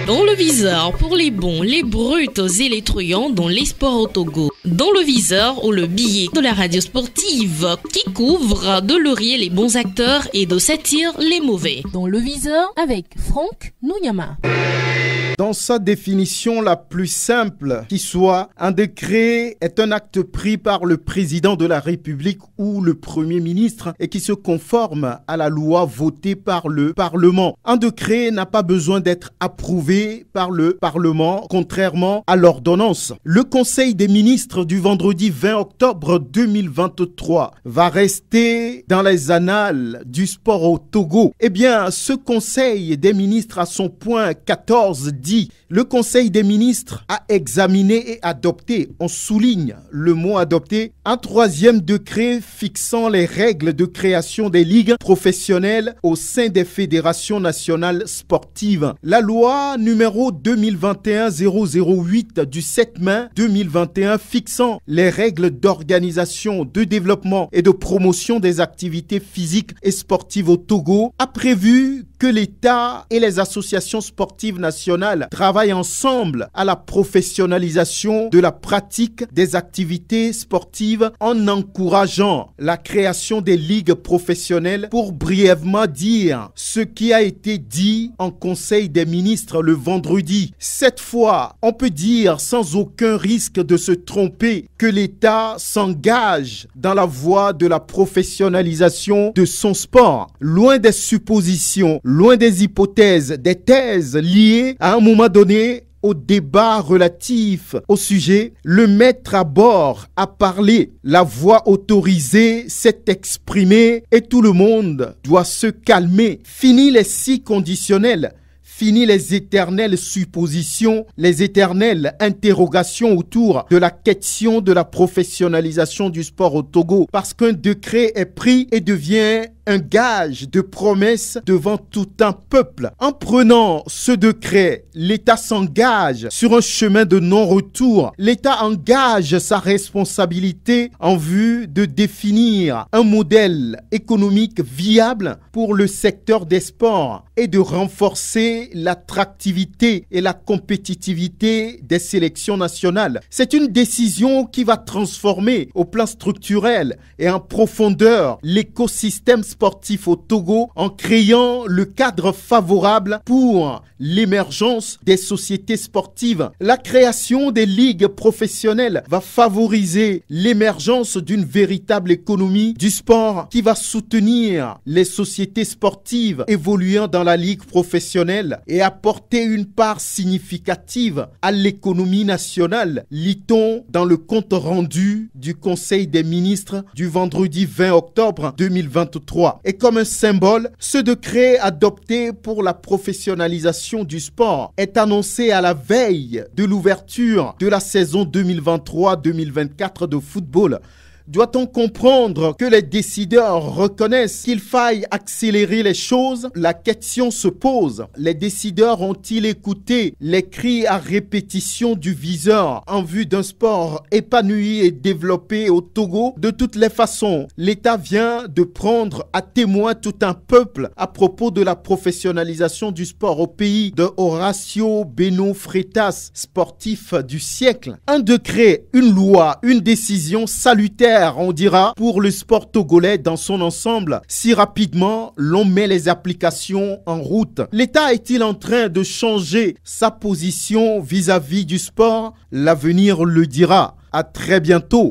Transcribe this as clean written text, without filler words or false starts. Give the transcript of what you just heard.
Dans le viseur pour les bons, les bruts et les truands dans les sports au Togo. Dans le viseur ou le billet de la radio sportive qui couvre de laurier les bons acteurs et de satire les mauvais. Dans le viseur avec Franck Nouyama. Dans sa définition la plus simple qui soit, un décret est un acte pris par le président de la République ou le Premier ministre et qui se conforme à la loi votée par le Parlement. Un décret n'a pas besoin d'être approuvé par le Parlement, contrairement à l'ordonnance. Le Conseil des ministres du vendredi 20 octobre 2023 va rester dans les annales du sport au Togo. Eh bien, ce Conseil des ministres à son point 14 dit: le Conseil des ministres a examiné et adopté, on souligne le mot adopté, un troisième décret fixant les règles de création des ligues professionnelles au sein des fédérations nationales sportives. La loi numéro 2021-008 du 7 mai 2021 fixant les règles d'organisation, de développement et de promotion des activités physiques et sportives au Togo a prévu que l'État et les associations sportives nationales travaillent ensemble à la professionnalisation de la pratique des activités sportives en encourageant la création des ligues professionnelles, pour brièvement dire ce qui a été dit en Conseil des ministres le vendredi. Cette fois, on peut dire sans aucun risque de se tromper que l'État s'engage dans la voie de la professionnalisation de son sport, loin des suppositions, loin des hypothèses, des thèses liées à un moment donné au débat relatif au sujet. Le maître à bord a parlé, la voix autorisée s'est exprimée et tout le monde doit se calmer. Fini les si conditionnels. Fini les éternelles suppositions, les éternelles interrogations autour de la question de la professionnalisation du sport au Togo, parce qu'un décret est pris et devient un gage de promesse devant tout un peuple. En prenant ce décret, l'État s'engage sur un chemin de non-retour. L'État engage sa responsabilité en vue de définir un modèle économique viable pour le secteur des sports et de renforcer l'attractivité et la compétitivité des sélections nationales. C'est une décision qui va transformer au plan structurel et en profondeur l'écosystème sportif au Togo en créant le cadre favorable pour l'émergence des sociétés sportives. La création des ligues professionnelles va favoriser l'émergence d'une véritable économie du sport qui va soutenir les sociétés sportives évoluant dans la ligue professionnelle et apporter une part significative à l'économie nationale, lit-on dans le compte rendu du Conseil des ministres du vendredi 20 octobre 2023. Et comme un symbole, ce décret adopté pour la professionnalisation du sport est annoncé à la veille de l'ouverture de la saison 2023-2024 de football. Doit-on comprendre que les décideurs reconnaissent qu'il faille accélérer les choses? La question se pose. Les décideurs ont-ils écouté les cris à répétition du viseur en vue d'un sport épanoui et développé au Togo? De toutes les façons, l'État vient de prendre à témoin tout un peuple à propos de la professionnalisation du sport au pays de Horacio Beno Freitas, sportif du siècle. Un décret, une loi, une décision salutaire, on dira, pour le sport togolais dans son ensemble, si rapidement l'on met les applications en route. L'État est-il en train de changer sa position vis-à-vis du sport? L'avenir le dira. À très bientôt.